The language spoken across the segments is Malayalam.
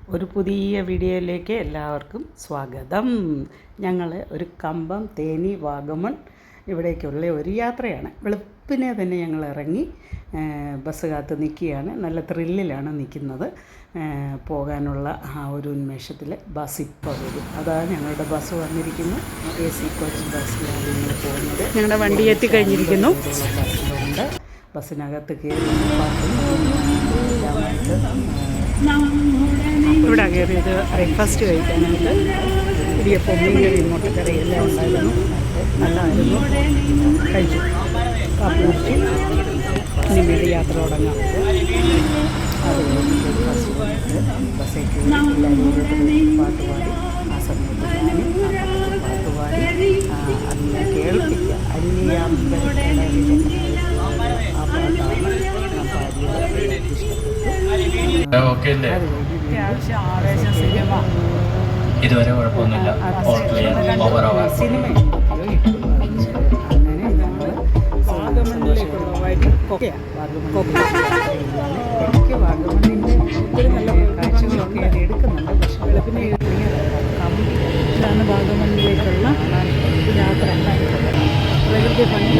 ഒരു പുതിയ വീഡിയോയിലേക്ക് എല്ലാവർക്കും സ്വാഗതം. ഞങ്ങൾ ഒരു കമ്പം, തേനി, വാഗമൺ ഇവിടേക്കുള്ള ഒരു യാത്രയാണ്. വെളുപ്പിനെ തന്നെ ഞങ്ങൾ ഇറങ്ങി ബസ് കാത്ത് നിൽക്കുകയാണ്. നല്ല ത്രില്ലിലാണ് നിൽക്കുന്നത്. പോകാനുള്ള ആ ഒരു ഉന്മേഷത്തിൽ ബസ് ഇപ്പോൾ വരും. അതാണ് ഞങ്ങളുടെ ബസ് വന്നിരിക്കുന്നു. AC കോച്ച് ബസ്സിലാണ് ഞങ്ങൾ പോകുന്നത്. ഞങ്ങളുടെ വണ്ടി എത്തിക്കഴിഞ്ഞിരിക്കുന്നു. ബസ്സുണ്ട്. ബസ്സിനകത്ത് കയറി ഇവിടെ കയറിയത് ബ്രേക്ക്ഫാസ്റ്റ് കഴിക്കാനായിട്ട്. ഇടിയപ്പം, മീൻകറി, മുട്ടക്കറി എല്ലാം ഉണ്ടായിരുന്നു. നല്ലതായിരുന്നു. കഴിച്ചു, കാപ്പി കുടിച്ചു. ഇനി വീട് യാത്ര തുടങ്ങാം. അത് ബ്രേക്ക്ഫാസ്റ്റ് വന്നിട്ട് ബസ്സിൽ കയറി എല്ലാവരും പാട്ട് പാടി. ആ സമയത്ത് പാട്ട് പാടി അതിനെ കേൾപ്പിക്കുക. അന്യാമ്പലക്കടലിലെ ആ പാട്ടാണ് ഞാൻ പാടിയത്. ഇഷ്ടപ്പെട്ടു. അത്യാവശ്യം ആവേശ സിനിമ. ഇതുവരെ കുഴപ്പമൊന്നുമില്ല. സിനിമ അങ്ങനെ ഞങ്ങൾ വാഗമണ്ണിലേക്കുള്ള വഴി എനിക്ക് വാഗമണ്ണിൻ്റെ ഒത്തിരി നല്ല കാഴ്ചകളൊക്കെ ഞാൻ എടുക്കുന്നുണ്ട്. പക്ഷേ വെളുപ്പിനെ കമ്പിലാണ് വാഗമണ്ണിലേക്കുള്ള യാത്ര. പ്രകൃതി ഭംഗി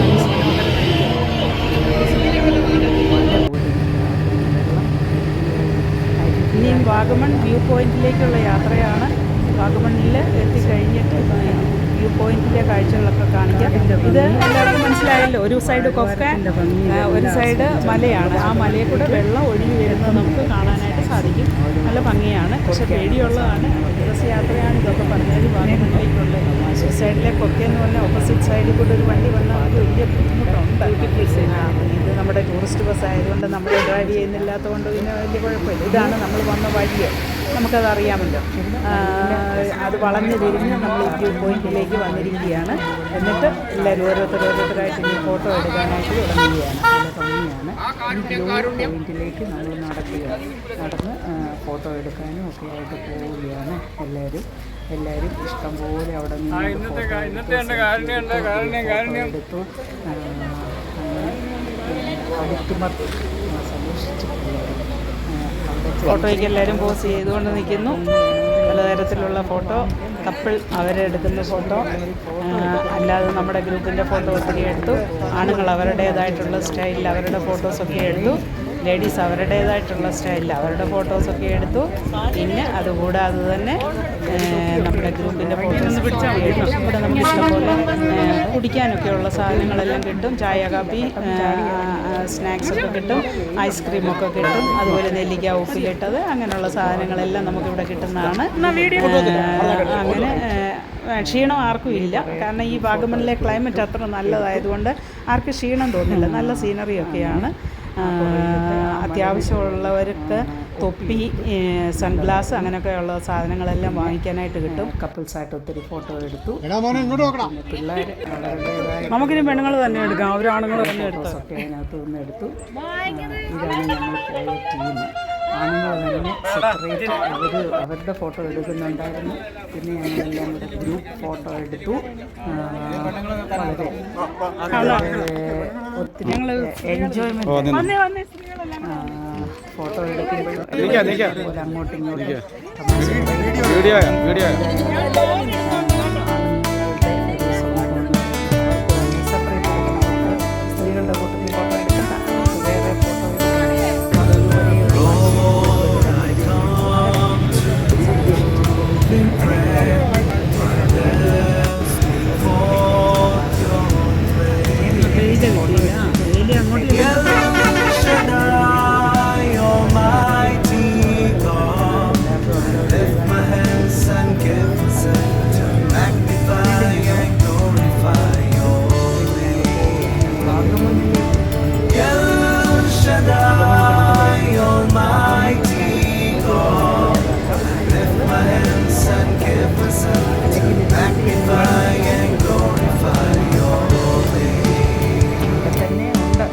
ഇനിയും വാഗമൺ വ്യൂ പോയിൻറ്റിലേക്കുള്ള യാത്രയാണ്. വാഗമണ്ണിൽ എത്തിക്കഴിഞ്ഞിട്ട് വ്യൂ പോയിൻറ്റിലെ കാഴ്ചകളൊക്കെ കാണിക്കാം. ഇത് എല്ലാവർക്കും മനസ്സിലായല്ലോ. ഒരു സൈഡ് കൊക്ക, ഒരു സൈഡ് മലയാണ്. ആ മലയിൽ കൂടെ വെള്ളം ഒഴുകി വരുന്നത് നമുക്ക് കാണാനായിട്ട് സാധിക്കും. നല്ല ഭംഗിയാണ്. പക്ഷേ പേടിയുള്ളതാണ്. ബസ് യാത്രയാണ് ഇതൊക്കെ പറഞ്ഞാൽ. വാഗമണ്ണിലേക്കുള്ള സൈഡിലെ കൊക്കയെന്ന് പറഞ്ഞാൽ ഓപ്പോസിറ്റ് സൈഡിൽ കൂടെ ഒരു വണ്ടി വന്നാൽ നമുക്ക് വലിയ ബുദ്ധിമുട്ടുണ്ട്. ഇത് നമ്മുടെ ടൂറിസ്റ്റ് ബസ് ആയതുകൊണ്ട് നമ്മൾ ഡ്രൈവ് ചെയ്യുന്നില്ലാത്തതുകൊണ്ട് പിന്നെ വലിയ കുഴപ്പമില്ല. ഇതാണ് നമ്മൾ വന്ന വഴി, നമുക്കത് അറിയാമല്ലോ. അത് വളഞ്ഞു തിരിഞ്ഞ് നമ്മൾ വ്യൂ പോയിൻറ്റിലേക്ക് വന്നിരിക്കുകയാണ്. എന്നിട്ട് എല്ലാവരും ഓരോരുത്തരായിട്ട് ഇനി ഫോട്ടോ എടുക്കാനായിട്ട് തുടങ്ങുകയാണ്. നല്ല ഭംഗിയാണ്. ഈ വ്യൂ പോയിൻറ്റിലേക്ക് നമ്മൾ നടന്ന് ഫോട്ടോ എടുക്കാനും ഒക്കെ ആയിട്ട് പോവുകയാണ്. എല്ലാവരും ഇഷ്ടംപോലെ അവിടെ നിന്ന് എടുത്തു. അടിമർത്തി സന്ദർശിച്ചിട്ടുള്ളത് ഫോട്ടോയ്ക്ക് എല്ലാവരും പോസ് ചെയ്തുകൊണ്ട് നിൽക്കുന്നു. പലതരത്തിലുള്ള ഫോട്ടോ, കപ്പിൾ അവരെടുക്കുന്ന ഫോട്ടോ, അല്ലാതെ നമ്മുടെ ഗ്രൂപ്പിൻ്റെ ഫോട്ടോ ഒത്തിരി എടുത്തു. ആണുങ്ങൾ അവരുടേതായിട്ടുള്ള സ്റ്റൈലിൽ അവരുടെ ഫോട്ടോസൊക്കെ എടുത്തു. ലേഡീസ് അവരുടേതായിട്ടുള്ള സ്റ്റൈലിൽ അവരുടെ ഫോട്ടോസൊക്കെ എടുത്തു. പിന്നെ അതുകൂടാതെ തന്നെ നമ്മുടെ ഗ്രൂപ്പിൻ്റെ ഫോട്ടോസ് എടുത്തു. ഇവിടെ നമുക്ക് ഇഷ്ടംപോലെ കുടിക്കാനൊക്കെയുള്ള സാധനങ്ങളെല്ലാം കിട്ടും. ചായ, കാപ്പി, സ്നാക്സൊക്കെ കിട്ടും. ഐസ്ക്രീമൊക്കെ കിട്ടും. അതുപോലെ നെല്ലിക്ക ഉപ്പിലിട്ടത്, അങ്ങനെയുള്ള സാധനങ്ങളെല്ലാം നമുക്കിവിടെ കിട്ടുന്നതാണ്. അങ്ങനെ ക്ഷീണം ആർക്കും ഇല്ല. കാരണം ഈ വാഗമണിലെ ക്ലൈമറ്റ് അത്ര നല്ലതായതുകൊണ്ട് ആർക്കും ക്ഷീണം തോന്നില്ല. നല്ല സീനറിയൊക്കെയാണ്. അത്യാവശ്യമുള്ളവർക്ക് തൊപ്പി, സൺഗ്ലാസ്, അങ്ങനെയൊക്കെയുള്ള സാധനങ്ങളെല്ലാം വാങ്ങിക്കാനായിട്ട് കിട്ടും. കപ്പിൾസായിട്ട് ഒത്തിരി ഫോട്ടോ എടുത്തു. പിള്ളേർ നമുക്കിനി പെണ്ണുങ്ങൾ തന്നെ എടുക്കാം, അവരാണുങ്ങൾ തന്നെ എടുത്തൊക്കെ അതിനകത്ത് നിന്ന് എടുത്തു. ഇതാണ് ഞങ്ങൾ പോയ ടീം. ആണുങ്ങൾ തന്നെ സെപ്പറേറ്റ് അവരുടെ ഫോട്ടോ എടുക്കുന്നുണ്ടായിരുന്നു. പിന്നെ ഞങ്ങളെല്ലാം കൂടെ ഗ്രൂപ്പ് ഫോട്ടോ എടുത്തു. വളരെ ഒത്തിരി എൻജോയ്മെൻറ്റ്. ഫോട്ടോ എടുക്കുമ്പോൾ അങ്ങോട്ടും ഇങ്ങോട്ടും സ്ത്രീകളുടെ കൂട്ടത്തിൽ ഫോട്ടോ എടുക്കണ്ട, വേറെ ഫോട്ടോ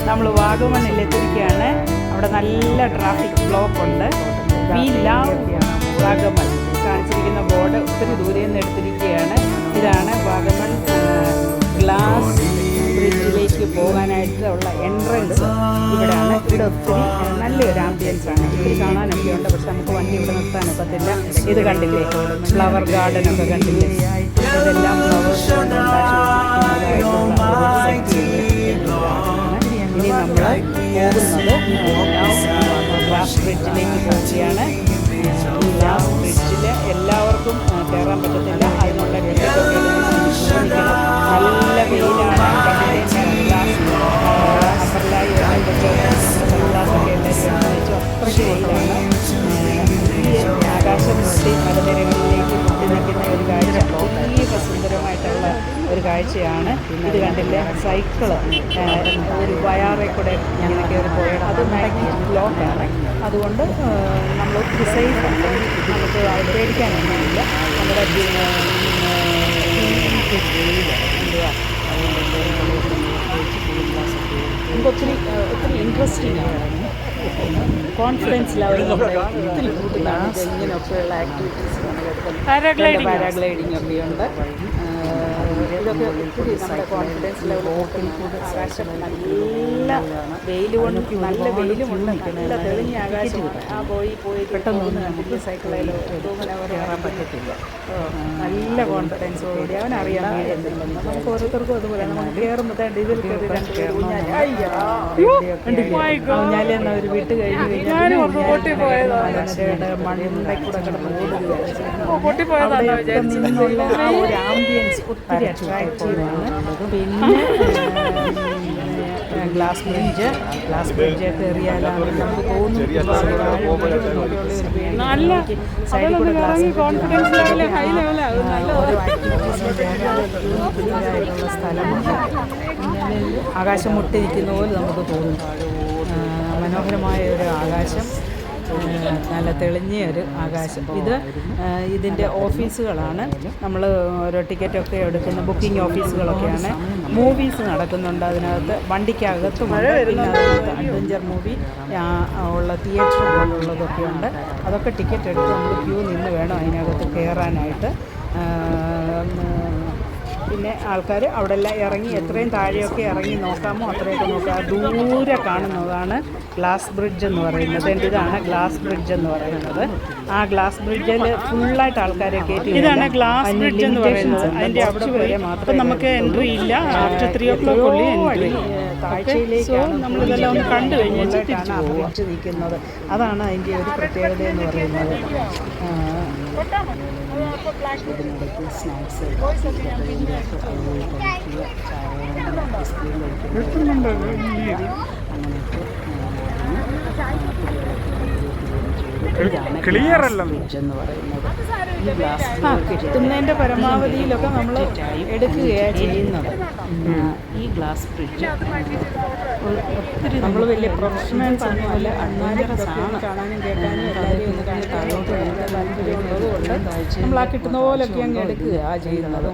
നമ്മൾ വാഗമണ്ണിൽ എത്തിയിരിക്കുകയാണ്. അവിടെ നല്ല ട്രാഫിക് ബ്ലോക്ക് ഉണ്ട്. വി ലവ് വാഗമൺ കാണിച്ചിരിക്കുന്ന ബോർഡ് ഒത്തിരി ദൂരെ നിന്ന് എടുത്തിരിക്കുകയാണ്. ഇതാണ് വാഗമൺ ഗ്ലാസ് ബ്രിഡ്ജിലേക്ക് പോകാനായിട്ടുള്ള എൻട്രൻസ് ഇവിടെയാണ്. ഇവിടെ ഒത്തിരി നല്ലൊരു ആംബിയൻസാണ്. ഒത്തിരി കാണാനൊക്കെ ഉണ്ട്. പക്ഷെ നമുക്ക് വണ്ടി ഇവിടെ നിർത്താൻ ഒക്കത്തില്ല. ഇത് കണ്ടില്ലേ, ഫ്ലവർ ഗാർഡനൊക്കെ കണ്ടില്ലേ, ഇതെല്ലാം ഫ്ലവേഴ്സ് കൊണ്ട് ഇനി നമ്മൾ പോകുന്നത് ഗ്ലാസ് ബ്രിഡ്ജിലേക്ക് പോവുകയാണ്. ഈ ഗ്ലാസ് ബ്രിഡ്ജിൽ എല്ലാവർക്കും കയറാൻ പറ്റത്തില്ല. അതിനുള്ള ടിക്കറ്റൊക്കെ നല്ല വെയിലാണ്. ഗ്ലാസ് അമ്പർലായി സൺഗ്ലാസൊക്കെ എല്ലാവരും വെച്ചു. അത്രയ്ക്ക് വെയിലാണ്. ഈ ആകാശം മുട്ടി മലനിരകളിലേക്ക് മുട്ടി നിൽക്കുന്ന ഒരു കാഴ്ച അതീവ സുന്ദരമായിട്ടുള്ള ഒരു കാഴ്ചയാണ്. ഇത് കണ്ടില്ലേ, സൈക്കിള് ഒരു വയാറെ കൂടെ ഞങ്ങൾ കയറി പോയത്. അത് മാഗ്നറ്റിക് ബ്ലോക്കാണ്. അതുകൊണ്ട് നമ്മൾ ഒത്തിരി സേഫാണ്. നമുക്ക് പേടിക്കാനൊന്നുമില്ല. നമ്മുടെ എന്തുവാ നമുക്ക് ഒത്തിരി ഇൻട്രസ്റ്റിംഗ് ആണ്. കോൺഫിഡൻസ് ലെവൽ ഒത്തിരി കൂട്ടുന്നതാണ്. ഇങ്ങനെയൊക്കെയുള്ള ആക്ടിവിറ്റീസ് പാരാഗ്ലൈഡിങ് ഒക്കെയുണ്ട്. ഇതൊക്കെ ഒത്തിരി നമ്മുടെ കോൺഫിഡൻസ് ലെവൽ ആകാശം നല്ല വെയിൽ കൊണ്ട് നല്ല വെയിലുമുണ്ട്. നല്ല തെളിഞ്ഞ ആകാശം. പോയി പെട്ടെന്ന് നമുക്ക് സൈക്കിളിൽ കയറാൻ പറ്റത്തില്ല. നല്ല കോൺഫിഡൻസോടുകൂടി അവനറിയാം എന്തില്ലെന്ന്. നമുക്ക് ഓരോരുത്തർക്കും അതുപോലെ നമുക്ക് കയറുമ്പോൾ ഇതിൽ കയറി ഊഞ്ഞാലെന്ന് അവർ വിട്ട് കഴിഞ്ഞ് കഴിഞ്ഞാൽ മണ്ണൂടെ കിടന്ന് ഓടുകയാണ്. നിന്നുള്ള ആ ഒരു ആംബിയൻസ് ഒത്തിരി അട്രാക്റ്റീവാണ്. പിന്നെ ഗ്ലാസ് ബ്രിഡ്ജ് കയറിയാലാണ് നമുക്ക് നല്ല സൈഡിൽ കൂടെ കോൺഫിഡൻസ് ലെവൽ ഹൈ ലെവലാകും. ഓരോ ആക്ടിവിറ്റീസിൻ്റെ സ്ഥലമാണ്. ആകാശം മുട്ടിരിക്കുന്ന പോലെ നമുക്ക് തോന്നും. മനോഹരമായ ഒരു ആകാശം, നല്ല തെളിഞ്ഞ ഒരു ആകാശം. ഇതിൻ്റെ ഓഫീസുകളാണ്. നമ്മൾ ഓരോ ടിക്കറ്റൊക്കെ എടുക്കുന്ന ബുക്കിംഗ് ഓഫീസുകളൊക്കെയാണ്. മൂവീസ് നടക്കുന്നുണ്ട് അതിനകത്ത്. വണ്ടിക്കകത്തും പിന്നെ അതിനകത്ത് അഡ്വഞ്ചർ മൂവി ഉള്ള തിയേറ്റർ പോലുള്ളതൊക്കെ ഉണ്ട്. അതൊക്കെ ടിക്കറ്റ് എടുത്ത് നമ്മൾ ക്യൂ നിന്ന് വേണം അതിനകത്ത് കയറാനായിട്ട്. പിന്നെ ആൾക്കാർ അവിടെ എല്ലാം ഇറങ്ങി എത്രയും താഴെയൊക്കെ ഇറങ്ങി നോക്കാമോ അത്രയൊക്കെ നോക്കുക. ദൂരെ കാണുന്നതാണ് ഗ്ലാസ് ബ്രിഡ്ജ് എന്ന് പറയുന്നത്. ഇതാണ് ഗ്ലാസ് ബ്രിഡ്ജ് എന്ന് പറയുന്നത്. ആ ഗ്ലാസ് ബ്രിഡ്ജിൽ ഫുള്ളായിട്ട് ആൾക്കാരെ കയറ്റി. ഇതാണ് ഗ്ലാസ് ബ്രിഡ്ജ് എന്ന് പറയുന്നത്. അതിൻ്റെ അവിടെ വരെ മാത്രമേ നമുക്ക് എൻട്രി ഇല്ല. ആഫ്റ്റർ 3 o'clock താഴ്ചയിലേക്കാണ് നമ്മളിതെല്ലാം ഒന്ന് കണ്ടു കഴിഞ്ഞിട്ടാണ് ആ ബ്രിഡ്ജ് നിൽക്കുന്നത്. അതാണ് അതിൻ്റെ ഒരു പ്രത്യേകത എന്ന് പറയുന്നത്. സ്നാക്സ് ക്ലിയർ അല്ല എന്ന് പറയുന്നത്. ഈ ഗ്ലാസ് കിട്ടുന്നതിൻ്റെ പരമാവധിയിലൊക്കെ നമ്മൾ എടുക്കുകയാണ് ചെയ്യുന്നത്. ഈ ഗ്ലാസ് ബ്രിഡ്ജ് ഒത്തിരി നമ്മൾ വലിയ പ്രൊഫഷണൽസ് അതുപോലെ കാണാനും കേൾക്കാനും എല്ലാവരെയും ഒന്ന് കാണാൻ താല്പര്യമുള്ളതുകൊണ്ട് നമ്മൾ ആ കിട്ടുന്ന പോലൊക്കെ അങ്ങ് എടുക്കുക ചെയ്യുന്നത്.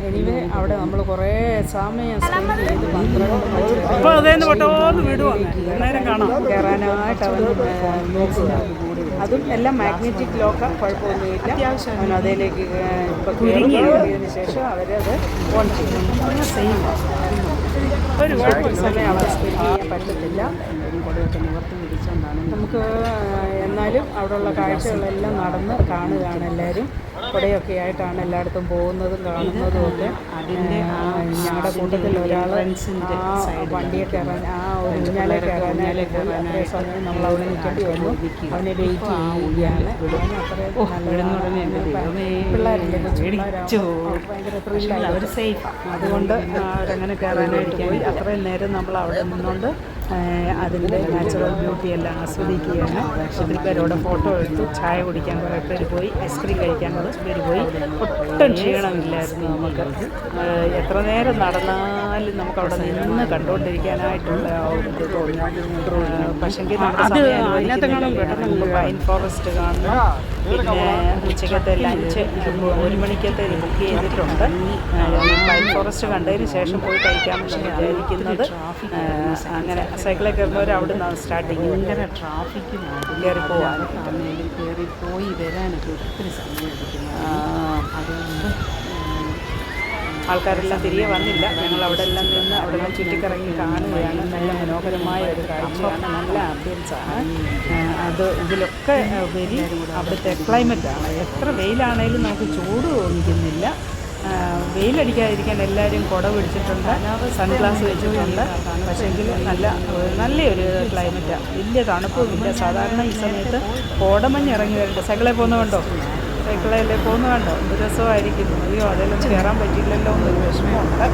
എനിവേ അവിടെ നമ്മൾ കുറേ സമയം സ്പെൻഡ് ചെയ്ത് കയറാനായിട്ട് അവർ നോക്കുക. അതും എല്ലാം മാഗ്നറ്റിക് ലോക്ക്, കുഴപ്പമൊന്നുമില്ല. അത്യാവശ്യം അതിലേക്ക് ഇപ്പോൾ കുരുങ്ങിയതിന് ശേഷം അവരത് ഓൺ ചെയ്യും. ഒരുപാട് സമയം അവിടെ സ്പെൻഡ് ചെയ്യാൻ പറ്റത്തില്ല. നമുക്ക് എന്നാലും അവിടെയുള്ള കാഴ്ചകളെല്ലാം നടന്ന് കാണുകയാണ്. എല്ലാവരും കുടയൊക്കെ ആയിട്ടാണ് എല്ലായിടത്തും പോകുന്നതും കാണുന്നതും ഒക്കെ. അതിൻ്റെ ഞങ്ങളുടെ കൂട്ടത്തിൽ ഒരാൾ ആ വണ്ടിയെ കയറാൻ ആ ഒരു ഊഞ്ഞാലെ കയറാനായിട്ട് അതേ സമയം നമ്മൾ അവിടെ നിൽക്കേണ്ടി വന്നു. അവനെ വെയിറ്റ് ചെയ്യുകയാണ്. പിള്ളേരില്ലേ ഭയങ്കര ത്രില്ലാണ്, അവർ സേഫ്. അതുകൊണ്ട് അവരങ്ങനെ കയറാനായിട്ട് പോയി. അത്രയും നേരം നമ്മൾ അവിടെ നിന്നുകൊണ്ട് അതിൻ്റെ നാച്ചുറൽ ബ്യൂട്ടി എല്ലാം ആസ്വദിക്കുകയാണ്. ഒത്തിരി പേരോടെ ഫോട്ടോ എടുത്തു. ചായ കുടിക്കാൻ കുറേ പേര് പോയി. ഐസ്ക്രീം കഴിക്കാൻ കുറച്ച് പേര് പോയി. ഒട്ടും ക്ഷീണമില്ലായിരുന്നു നമുക്ക്. എത്ര നേരം നടന്നാലും നമുക്കവിടെ നിന്ന് കണ്ടുകൊണ്ടിരിക്കാനായിട്ടുള്ള ഇത് തോന്നി. പക്ഷെങ്കിൽ നമുക്ക് പൈൻ ഫോറസ്റ്റ് കാണണം. പിന്നെ ഉച്ചക്കത്തെ ലഞ്ച് 1 മണിക്കത്തെ ബുക്ക് ചെയ്തിട്ടുണ്ട്. പൈൻ ഫോറസ്റ്റ് കണ്ടതിന് ശേഷം പോയി കഴിക്കാമെന്ന് വിചാരിക്കുന്നത്. അങ്ങനെ സൈക്കിളിൽ കയറുന്നവർ അവിടെ നിന്നാണ് സ്റ്റാർട്ടിങ്. ഭയങ്കര ട്രാഫിക്കും കയറി പോകാനൊക്കെ കയറി പോയി വരാനൊക്കെ ഒത്തിരി സമയം എടുക്കുന്നു. അതുകൊണ്ട് ആൾക്കാരെല്ലാം തിരികെ വന്നില്ല. ഞങ്ങൾ അവിടെ എല്ലാം നിന്ന് അവിടെ നിന്ന് ചുറ്റിക്കറങ്ങി കാണുകയാണ്. നല്ല മനോഹരമായ ഒരു കാഴ്ചയാണ്, നല്ല ആംബിയൻസാണ്. ഇതിലൊക്കെ ഉപരി അവിടുത്തെ ക്ലൈമറ്റാണ്. എത്ര വെയിലാണേലും നമുക്ക് ചൂട് തോന്നിക്കുന്നില്ല. വെയിലടിക്കാതിരിക്കാൻ എല്ലാവരും കുട പിടിച്ചിട്ടുണ്ട്, സൺഗ്ലാസ് വെച്ചിട്ടുണ്ട്. പക്ഷേങ്കിൽ നല്ലൊരു ക്ലൈമറ്റാണ്. വലിയ തണുപ്പുമില്ല. സാധാരണ ഈ സമയത്ത് കോടമഞ്ഞ് ഇറങ്ങി വരുന്നുണ്ട്. സൈക്കിളിൽ പോകുന്നതുകൊണ്ടോ, സൈക്കിളിൽ പോകുന്നതുകൊണ്ടോ എന്ത് രസമായിരിക്കുന്നു. അയ്യോ അതിലൊന്നും കയറാൻ പറ്റില്ലല്ലോ എന്നൊരു വിഷമമുണ്ട്.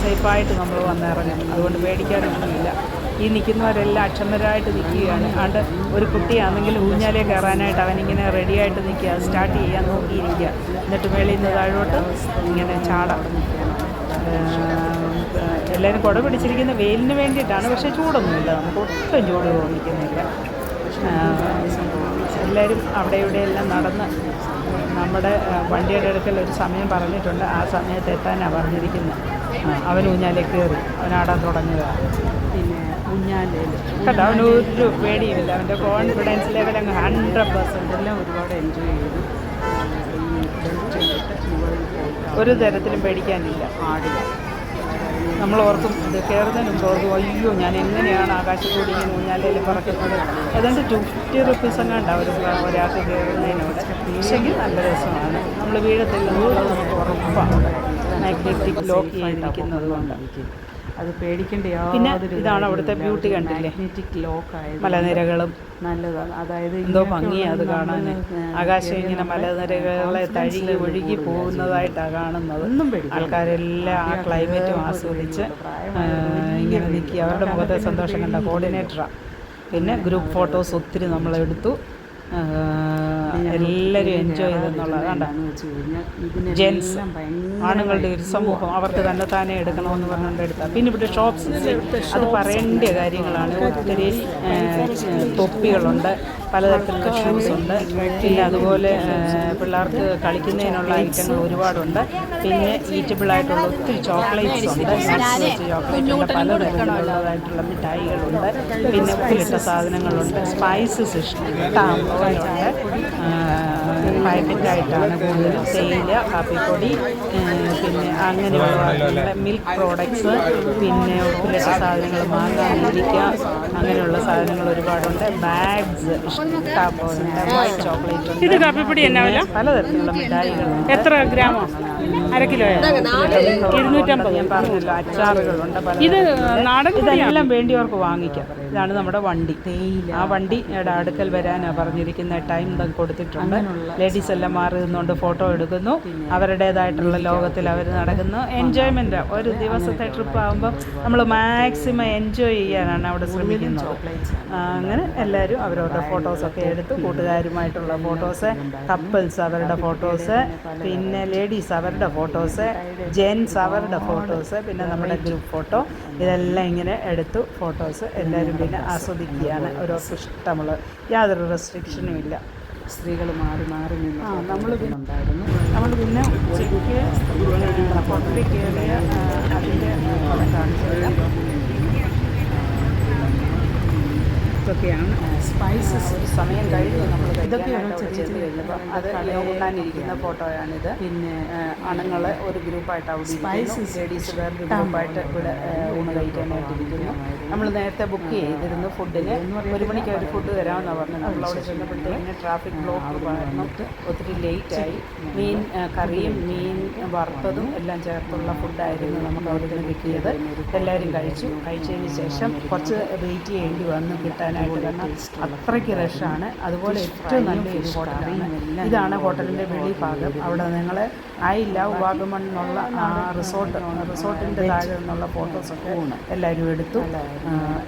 സേഫായിട്ട് നമ്മൾ വന്നിറങ്ങും. അതുകൊണ്ട് പേടിക്കാനൊന്നുമില്ല. ഈ നിൽക്കുന്നവരെല്ലാം അക്ഷമരായിട്ട് നിൽക്കുകയാണ്. ആണ്ട് ഒരു കുട്ടിയാണെങ്കിൽ ഊഞ്ഞാലേ കയറാനായിട്ട് അവനിങ്ങനെ റെഡിയായിട്ട് നിൽക്കുക, സ്റ്റാർട്ട് ചെയ്യാൻ നോക്കിയിരിക്കുക. എന്നിട്ട് മേളിൽ നിന്ന് താഴോട്ട് ഇങ്ങനെ ചാടാം. എല്ലാവരും കുട പിടിച്ചിരിക്കുന്ന വെയിലിന് വേണ്ടിയിട്ടാണ്. പക്ഷേ ചൂടൊന്നുമില്ല, നമുക്ക് ഒട്ടും ചൂട് തോന്നിക്കുന്നില്ല. എല്ലാവരും അവിടെ ഇവിടെയെല്ലാം നടന്ന് നമ്മുടെ വണ്ടിയുടെ അടുക്കൽ ഒരു സമയം പറഞ്ഞിട്ടുണ്ട്. ആ സമയത്ത് എത്താനാണ് പറഞ്ഞിരിക്കുന്നത്. അവൻ ഊഞ്ഞാലേ കയറി, അവനാടാൻ തുടങ്ങിയതാണ്. പിന്നെ ഊഞ്ഞാലയിൽ കേട്ടോ, അവനൊരു പേടിയുമില്ല. അവൻ്റെ കോൺഫിഡൻസ് ലെവൽ അങ്ങ് 100%. എല്ലാം ഒരുപാട് എൻജോയ് ചെയ്തു. ഒരു തരത്തിലും പേടിക്കാനില്ല. ആടുക നമ്മൾ ഓർക്കും, ഇത് കയറുന്നതിന് മുമ്പ് ഓർക്കും, അയ്യോ ഞാൻ എങ്ങനെയാണ് ആകാശത്തോടെ ഇങ്ങനെ ഊഞ്ഞാലയിൽ പറക്കുന്നത്. ഏതാണ്ട് 50 റുപ്പീസ് എങ്ങാണ്ടാവും ഒരാൾക്ക് കയറുന്നതിനോട്. പക്ഷെങ്കിൽ നല്ല രസമാണ്. നമ്മൾ വീഴത്തില്ലെന്നുള്ളത് നമുക്ക് ഉറപ്പാണ്. മാഗ്നറ്റിക് ലോക്ക് ചെയ്തിരിക്കുന്നത് കൊണ്ട് അത് പേടിക്കേണ്ട. പിന്നെ ഇതാണ് അവിടുത്തെ ബ്യൂട്ടി, കണ്ടില്ലേ? മാഗ്നറ്റിക് ലോക്കായത് മലനിരകളും നല്ലതാണ്. അതായത് എന്തോ ഭംഗിയാണ് അത് കാണാൻ. ആകാശം ഇങ്ങനെ മലനിരകളെ തഴുകി ഒഴുകി പോകുന്നതായിട്ടാണ് കാണുന്നത്. ആൾക്കാരെല്ലാം ആ ക്ലൈമറ്റും ആസ്വദിച്ച് ഇങ്ങനെ നിൽക്കുക. അവരുടെ മുഖത്തെ സന്തോഷം കണ്ട കോർഡിനേറ്ററാണ്. പിന്നെ ഗ്രൂപ്പ് ഫോട്ടോസ് ഒത്തിരി നമ്മളെടുത്തു. എല്ലാവരും എൻജോയ് ചെയ്തെന്നുള്ളത് കണ്ടാണ്. ജെൻസ് ആണുങ്ങളുടെ ഒരു സമൂഹം അവർക്ക് തന്നെ എടുക്കണമെന്ന് പറഞ്ഞുകൊണ്ട് എടുത്താൽ. പിന്നെ ഇവിടെ ഷോപ്സ് അത് പറയേണ്ട കാര്യങ്ങളാണ്. ഒത്തിരി തൊപ്പികളുണ്ട്, പലതരത്തിലുള്ള ഷൂസ് ഉണ്ട്. പിന്നെ അതുപോലെ പിള്ളേർക്ക് കളിക്കുന്നതിനുള്ള ഐറ്റങ്ങൾ ഒരുപാടുണ്ട്. പിന്നെ ഈറ്റബിളായിട്ടുള്ള ഒത്തിരി ചോക്ലേറ്റ്സ് ഉണ്ട്. ചോക്ലേറ്റ് ഉണ്ട്, പലതരത്തിലുള്ളതായിട്ടുള്ള മിഠായികളുണ്ട്. പിന്നെ ഉപ്പിലിട്ട സാധനങ്ങളുണ്ട്, സ്പൈസസ് ഇഷ്ടം ണ്ട്. പാക്കറ്റായിട്ടാണ് കൂടുതലും. തേയില, കാപ്പിപ്പൊടി, പിന്നെ അങ്ങനെയുള്ള മിൽക്ക് പ്രോഡക്ട്സ്, പിന്നെ ഉപ്പിലിട്ട സാധനങ്ങൾ, മാങ്ങ, നെല്ലിക്ക, അങ്ങനെയുള്ള സാധനങ്ങൾ ഒരുപാടുണ്ട്. ബാഗ്സ് ഇഷ്ടംപോലുണ്ട്. വൈറ്റ് ചോക്ലേറ്റ് ഉണ്ട്. ഇത് കാപ്പിപ്പൊടി എന്നാവില്ല. പലതരത്തിലുള്ള മിഠായികളുണ്ട്. എത്ര ഗ്രാമോ? 1/2 കിലോയോ? 250. ഞാൻ പറഞ്ഞല്ലോ. അച്ചാറുകളുണ്ട്. ഇത് നാടൻ. ഇതെല്ലാം വേണ്ടിയവർക്ക് വാങ്ങിക്കാം. ഇതാണ് നമ്മുടെ വണ്ടി. ആ വണ്ടിയുടെ അടുക്കൽ വരാനാണ് പറഞ്ഞിരിക്കുന്ന. ടൈം കൊടുത്തിട്ടുണ്ട്. ലേഡീസ് എല്ലാം മാറി നിന്നുകൊണ്ട് ഫോട്ടോ എടുക്കുന്നു. അവരുടേതായിട്ടുള്ള ലോകത്തിൽ അവർ നടക്കുന്നു. എൻജോയ്മെൻ്റ്. ഒരു ദിവസത്തെ ട്രിപ്പ് ആകുമ്പോൾ നമ്മൾ മാക്സിമം എൻജോയ് ചെയ്യാനാണ് അവിടെ ശ്രമിക്കുന്നത്. അങ്ങനെ എല്ലാവരും അവരവരുടെ ഫോട്ടോസൊക്കെ എടുത്തു. കൂട്ടുകാരുമായിട്ടുള്ള ഫോട്ടോസ്, കപ്പിൾസ് അവരുടെ ഫോട്ടോസ്, പിന്നെ ലേഡീസ് അവരുടെ ഫോട്ടോസ്, ജെൻസ് അവരുടെ ഫോട്ടോസ്, പിന്നെ നമ്മുടെ ഗ്രൂപ്പ് ഫോട്ടോ, ഇതെല്ലാം ഇങ്ങനെ എടുത്തു ഫോട്ടോസ്. എല്ലാവരും പിന്നെ ആസ്വദിക്കുകയാണ്. ഓരോ ഇഷ്ടമുള്ള യാതൊരു റെസ്ട്രിക്ഷനും ഇല്ല. സ്ത്രീകൾ മാറി നിന്ന് നമ്മൾ ഉണ്ടായിരുന്നു. നമ്മൾ പിന്നെ ഉച്ചയ്ക്ക് ഹോട്ടലിൽ കയറിയ അതിൻ്റെ കാണിച്ചത് ഇതൊക്കെയാണ്. സ്പൈസസ് സമയം കഴിഞ്ഞ് നമ്മൾ ഇതൊക്കെയാണ് അത് ഉണ്ണാനിരിക്കുന്ന ഫോട്ടോയാണിത്. പിന്നെ ആണുങ്ങൾ ഒരു ഗ്രൂപ്പായിട്ട് അവിടെ സ്പൈസസ്, ലേഡീസ് വേറൊരു ഗ്രൂപ്പായിട്ട് ഇവിടെ ഊണ് കഴിക്കാനായിട്ടിരിക്കുന്നു. നമ്മൾ നേരത്തെ ബുക്ക് ചെയ്തിരുന്നു ഫുഡിന്. 1 മണിക്ക് അവർ ഫുഡ് തരാമെന്നാണ് പറഞ്ഞത്. നമ്മളവിടെ ചെന്നപ്പോഴത്തേക്കിന് ട്രാഫിക് ബ്ലോക്ക് പറഞ്ഞിട്ട് ഒത്തിരി ലേറ്റായി. മീൻ കറിയും മീൻ വറുത്തതും എല്ലാം ചേർത്തുള്ള ഫുഡായിരുന്നു നമുക്ക് അവിടെ നിന്ന് കിട്ടിയത്. എല്ലാവരും കഴിച്ചതിന് ശേഷം കുറച്ച് വെയിറ്റ് ചെയ്യേണ്ടി വന്നു കിട്ടാനായിട്ട്. കാരണം അത്രയ്ക്ക് റഷാണ്. അതുപോലെ ഏറ്റവും നല്ലൊരു ഹോട്ടലാണ്. ഇതാണ് ഹോട്ടലിൻ്റെ വെളി ഭാഗം. അവിടെ നിങ്ങൾ ഐ ലവ് വാഗമൺ എന്നുള്ള റിസോർട്ടിൻ്റെ താഴെ നിന്നുള്ള ഫോട്ടോസൊക്കെ എല്ലാവരും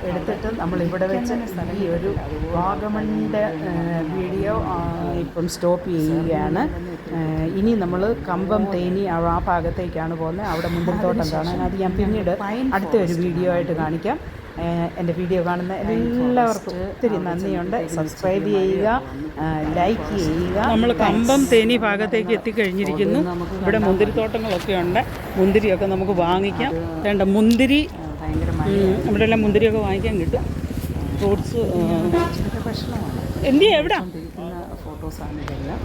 എടുത്തിട്ട് നമ്മളിവിടെ വെച്ച് ഈ ഒരു വാഗമണിൻ്റെ വീഡിയോ ഇപ്പം സ്റ്റോപ്പ് ചെയ്യുകയാണ്. ഇനി നമ്മൾ കമ്പം, തേനി ആ ഭാഗത്തേക്കാണ് പോകുന്നത്. അവിടെ മുന്തിരിത്തോട്ടം കാണാൻ. അത് ഞാൻ പിന്നീട് അടുത്ത ഒരു വീഡിയോ ആയിട്ട് കാണിക്കാം. എൻ്റെ വീഡിയോ കാണുന്ന എല്ലാവർക്കും ഒത്തിരി നന്ദിയുണ്ട്. സബ്സ്ക്രൈബ് ചെയ്യുക, ലൈക്ക് ചെയ്യുക. നമ്മൾ കമ്പം, തേനി ഭാഗത്തേക്ക് എത്തിക്കഴിഞ്ഞിരിക്കുന്നു. ഇവിടെ മുന്തിരിത്തോട്ടങ്ങളൊക്കെ ഉണ്ട്. മുന്തിരിയൊക്കെ നമുക്ക് വാങ്ങിക്കാം. വേണ്ട മുന്തിരി, ഇവിടെ എല്ലാം മുന്തിരിയൊക്കെ വാങ്ങിക്കാൻ കിട്ടും. ഫ്രൂട്ട്സ് എന്ത് എവിടെ ഫോട്ടോസാണ് ഇതെല്ലാം.